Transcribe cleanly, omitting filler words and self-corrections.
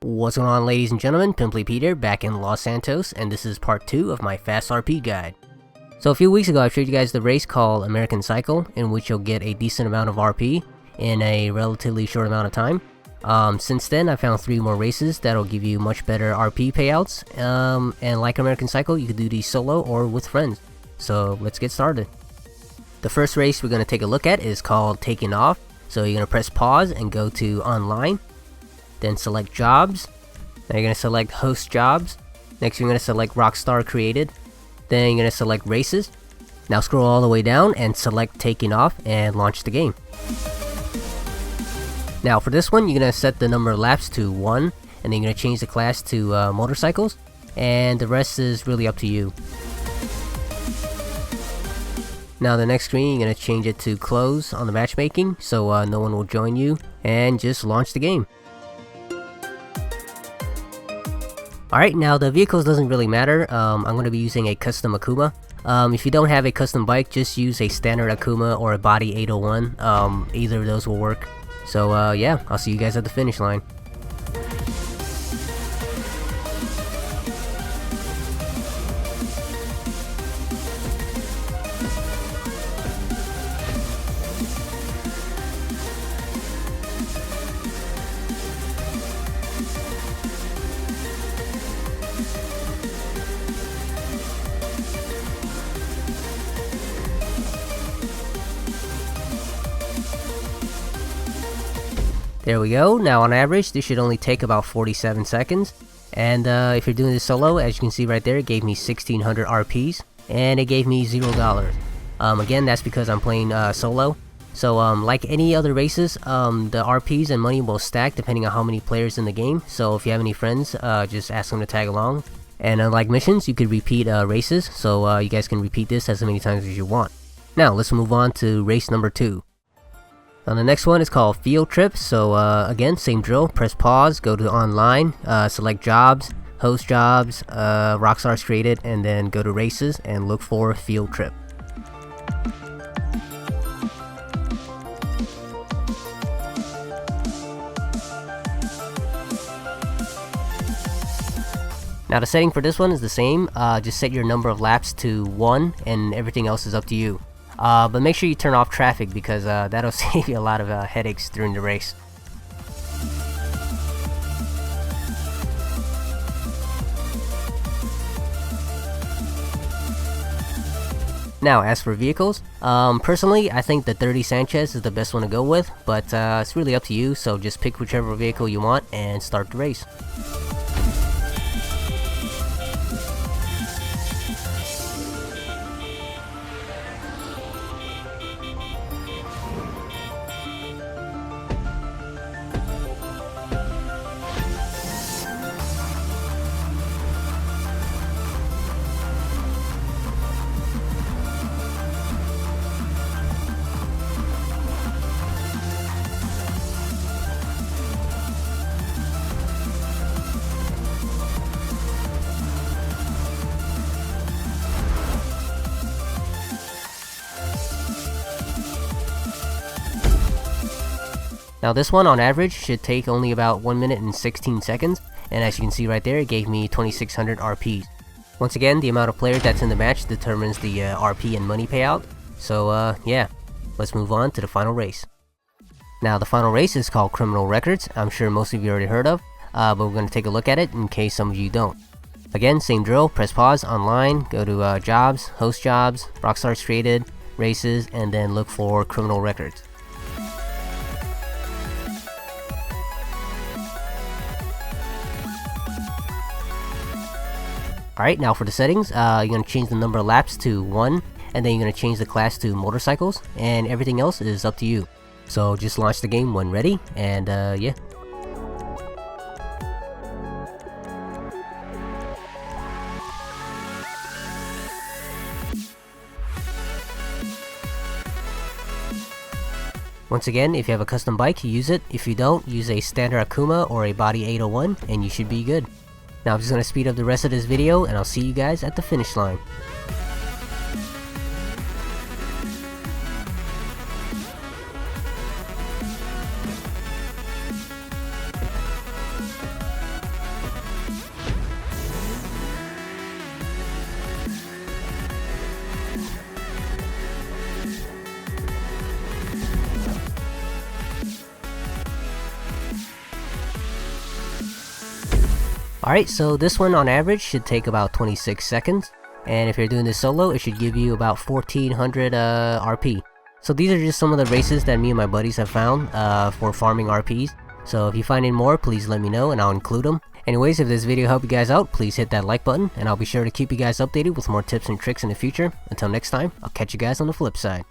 What's going on, ladies and gentlemen? Pimply Peter back in Los Santos, and this is part 2 of my Fast RP guide. So a few weeks ago I showed you guys the race called American Cycle, in which you'll get a decent amount of RP in a relatively short amount of time. Since then I found 3 more races that'll give you much better RP payouts, and like American Cycle, you can do these solo or with friends. So let's get started. The first race we're going to take a look at is called Taking Off. So you're going to press pause and go to Online. Then select Jobs. Now you're going to select Host Jobs. Next you're going to select Rockstar Created. Then you're going to select Races. Now scroll all the way down and select Taking Off and launch the game. Now for this one you're going to set the number of laps to 1, and then you're going to change the class to motorcycles, and the rest is really up to you. Now the next screen you're going to change it to Close on the matchmaking, so no one will join you, and just launch the game. Alright, now the vehicles doesn't really matter. I'm going to be using a custom Akuma. If you don't have a custom bike, just use a standard Akuma or a body 801. Either of those will work. So yeah, I'll see you guys at the finish line. There we go. Now on average this should only take about 47 seconds, and if you're doing this solo, as you can see right there, it gave me 1600 RPs and it gave me $0. Again, that's because I'm playing solo. So like any other races, the RPs and money will stack depending on how many players in the game. So if you have any friends, just ask them to tag along. And unlike missions, you could repeat races, so you guys can repeat this as many times as you want. Now let's move on to race number 2. Now the next one is called Field Trip. So again, same drill. Press pause, go to Online, select Jobs, Host Jobs, Rockstar's Created, and then go to Races and look for Field Trip. Now the setting for this one is the same. Just set your number of laps to 1, and everything else is up to you. But make sure you turn off traffic, because that'll save you a lot of headaches during the race. Now as for vehicles, personally I think the 30 Sanchez is the best one to go with, but it's really up to you, so just pick whichever vehicle you want and start the race. Now this one on average should take only about 1 minute and 16 seconds, and as you can see right there, it gave me 2600 RPs. Once again, the amount of players that's in the match determines the RP and money payout. So yeah, let's move on to the final race. Now the final race is called Criminal Records. I'm sure most of you already heard of, but we're going to take a look at it in case some of you don't. Again, same drill. Press pause, Online, go to Jobs, Host Jobs, Rockstar's Created, Races, and then look for Criminal Records. Alright, now for the settings, you're going to change the number of laps to 1, and then you're going to change the class to motorcycles, and everything else is up to you. So just launch the game when ready, and yeah. Once again, if you have a custom bike, use it. If you don't, use a standard Akuma or a body 801, and you should be good. Now I'm just going to speed up the rest of this video, and I'll see you guys at the finish line. Alright, so this one on average should take about 26 seconds. And if you're doing this solo, it should give you about 1400 RP. So these are just some of the races that me and my buddies have found for farming RPs. So if you find any more, please let me know and I'll include them. Anyways, if this video helped you guys out, please hit that like button, and I'll be sure to keep you guys updated with more tips and tricks in the future. Until next time, I'll catch you guys on the flip side.